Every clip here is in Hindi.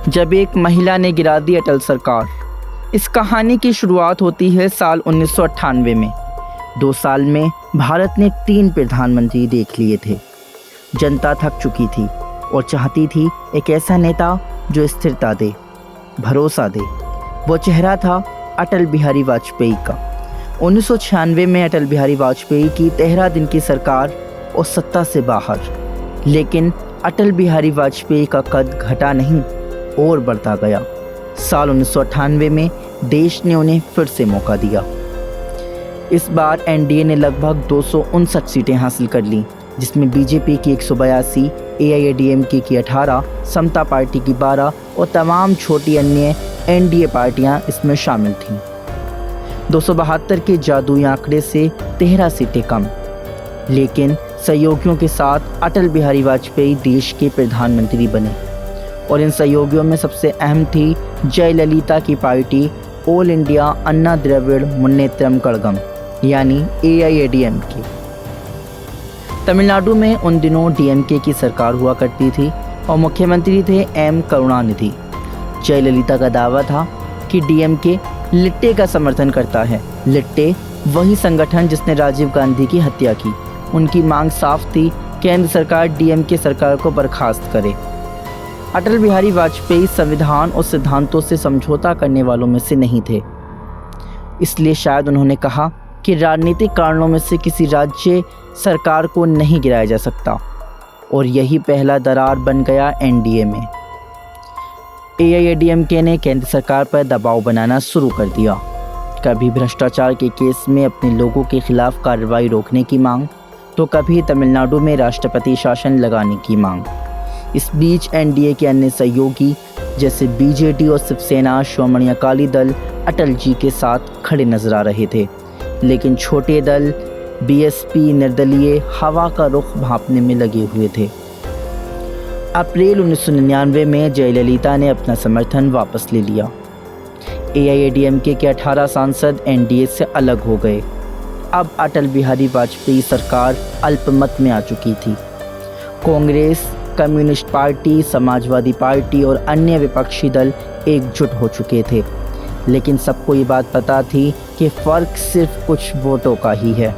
जब एक महिला ने गिरा दी अटल सरकार। इस कहानी की शुरुआत होती है साल 1998 में। 2 साल में भारत ने 3 प्रधानमंत्री देख लिए थे। जनता थक चुकी थी और चाहती थी एक ऐसा नेता जो स्थिरता दे, भरोसा दे। वो चेहरा था अटल बिहारी वाजपेयी का। 1996 में अटल बिहारी वाजपेयी की 13 दिन की सरकार और सत्ता से बाहर। लेकिन अटल बिहारी वाजपेयी का कद घटा नहीं और बढ़ता गया। साल 1998 में देश ने उन्हें फिर से मौका दिया। इस बार एनडीए ने लगभग 259 सीटें हासिल कर लीं, जिसमें बीजेपी की 182, एआईएडीएमके की 18, समता पार्टी की 12 और तमाम छोटी अन्य एनडीए पार्टियां इसमें शामिल थीं। 272 के जादुई आंकड़े से 13 सीटें कम, लेकिन सहयोगियों के साथ अटल बिहारी वाजपेयी देश के प्रधानमंत्री बने। और इन सहयोगियों में सबसे अहम थी जयललिता की पार्टी ऑल इंडिया अन्ना द्रविड़ मुन्नेत्रम कड़गम यानी एआईएडीएमके। तमिलनाडु में उन दिनों डीएमके की सरकार हुआ करती थी और मुख्यमंत्री थे एम करुणानिधि। जयललिता का दावा था कि डीएमके लिट्टे का समर्थन करता है। लिट्टे वही संगठन जिसने राजीव गांधी की हत्या की। उनकी मांग साफ थी, केंद्र सरकार डीएमके सरकार को बर्खास्त करे। अटल बिहारी वाजपेयी संविधान और सिद्धांतों से समझौता करने वालों में से नहीं थे। इसलिए शायद उन्होंने कहा कि राजनीतिक कारणों में से किसी राज्य सरकार को नहीं गिराया जा सकता, और यही पहला दरार बन गया एनडीए में। एआईएडीएमके ने केंद्र सरकार पर दबाव बनाना शुरू कर दिया। कभी भ्रष्टाचार के केस में अपने लोगों के खिलाफ कार्रवाई रोकने की मांग, तो कभी तमिलनाडु में राष्ट्रपति शासन लगाने की मांग। इस बीच एनडीए के अन्य सहयोगी जैसे बीजेडी और शिवसेना, श्रोमणी अकाली दल अटल जी के साथ खड़े नजर आ रहे थे। लेकिन छोटे दल बीएसपी निर्दलीय हवा का रुख भांपने में लगे हुए थे। अप्रैल 1999 में जयललिता ने अपना समर्थन वापस ले लिया। एआईएडीएमके के 18 सांसद एनडीए से अलग हो गए। अब अटल बिहारी वाजपेयी सरकार अल्पमत में आ चुकी थी। Congress, communist party, Samajwadi party और अन्य विपक्षी दल एकजुट हो चुके थे। लेकिन सबको ये बात पता थी कि फ़र्क सिर्फ कुछ वोटों का ही है।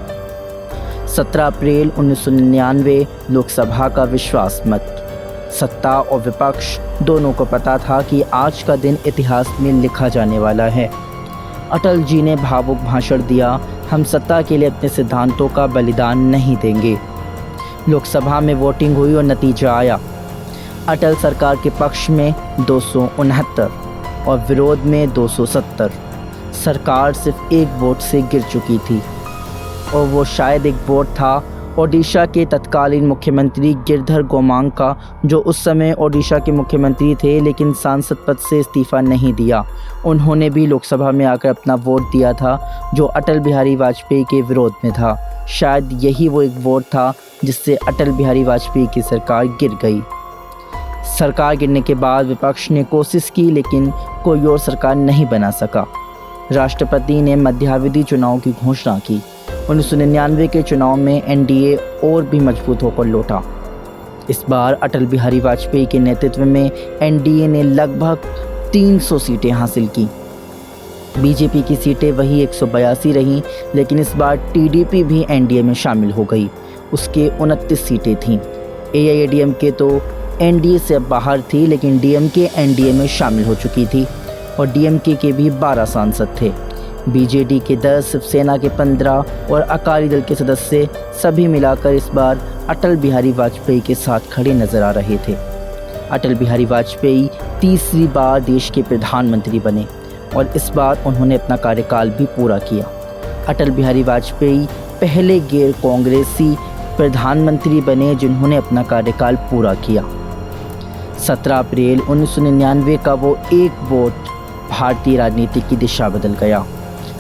17 अप्रैल 1999 लोकसभा का विश्वास मत। सत्ता और विपक्ष दोनों को पता था कि आज का दिन इतिहास में लिखा जाने वाला है। अटल जी ने भावुक भाषण दिया, हम सत्ता के लिए अपने सिद्धांतों का बलिदान नहीं देंगे। लोकसभा में वोटिंग हुई और नतीजा आया। अटल सरकार के पक्ष में 269 और विरोध में 270। सरकार सिर्फ एक वोट से गिर चुकी थी, और वो शायद एक वोट था ओडिशा के तत्कालीन मुख्यमंत्री गिरधर गोमांग का, जो उस समय ओडिशा के मुख्यमंत्री थे लेकिन सांसद पद से इस्तीफा नहीं दिया। उन्होंने भी लोकसभा में आकर अपना वोट दिया था, जो अटल बिहारी वाजपेयी के विरोध में था। शायद यही वो एक वोट था जिससे अटल बिहारी वाजपेयी की सरकार गिर गई। सरकार गिरने के बाद विपक्ष ने कोशिश की, लेकिन कोई और सरकार नहीं बना सका। राष्ट्रपति ने मध्यावधि चुनाव की घोषणा की। 1999 के चुनाव में एनडीए और भी मजबूत होकर लौटा। इस बार अटल बिहारी वाजपेयी के नेतृत्व में एनडीए ने लगभग 300 सीटें हासिल की। बीजेपी की सीटें वही 182 रहीं, लेकिन इस बार टीडीपी भी एनडीए में शामिल हो गई। उसके 29 सीटें थीं। एआईएडीएमके तो एनडीए से अब बाहर थी, लेकिन डीएमके एनडीए में शामिल हो चुकी थी, और डीएमके के भी 12 सांसद थे। बीजेडी के 10, शिवसेना के 15 और अकाली दल के सदस्य सभी मिलाकर इस बार अटल बिहारी वाजपेयी के साथ खड़े नजर आ रहे थे। अटल बिहारी वाजपेयी तीसरी बार देश के प्रधानमंत्री बने, और इस बार उन्होंने अपना कार्यकाल भी पूरा किया। अटल बिहारी वाजपेयी पहले गैर कांग्रेसी प्रधानमंत्री बने जिन्होंने अपना कार्यकाल पूरा किया। 17 अप्रैल 1999 का वो एक वोट भारतीय राजनीति की दिशा बदल गया।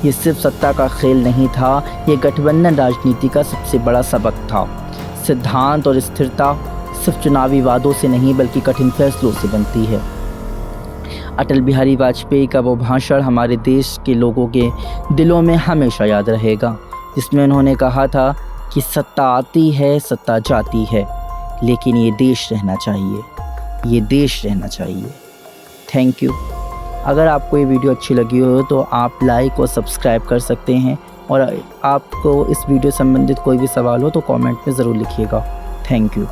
ये सिर्फ सत्ता का खेल नहीं था, ये गठबंधन राजनीति का सबसे बड़ा सबक था। सिद्धांत और स्थिरता सिर्फ चुनावी वादों से नहीं बल्कि कठिन फैसलों से बनती है। अटल बिहारी वाजपेयी का वो भाषण हमारे देश के लोगों के दिलों में हमेशा याद रहेगा, जिसमें उन्होंने कहा था कि सत्ता आती है, सत्ता जाती है, लेकिन ये देश रहना चाहिए, ये देश रहना चाहिए। Thank you. अगर आपको ये वीडियो अच्छी लगी हो तो आप लाइक और सब्सक्राइब कर सकते हैं, और आपको इस वीडियो संबंधित कोई भी सवाल हो तो कमेंट में ज़रूर लिखिएगा। Thank you.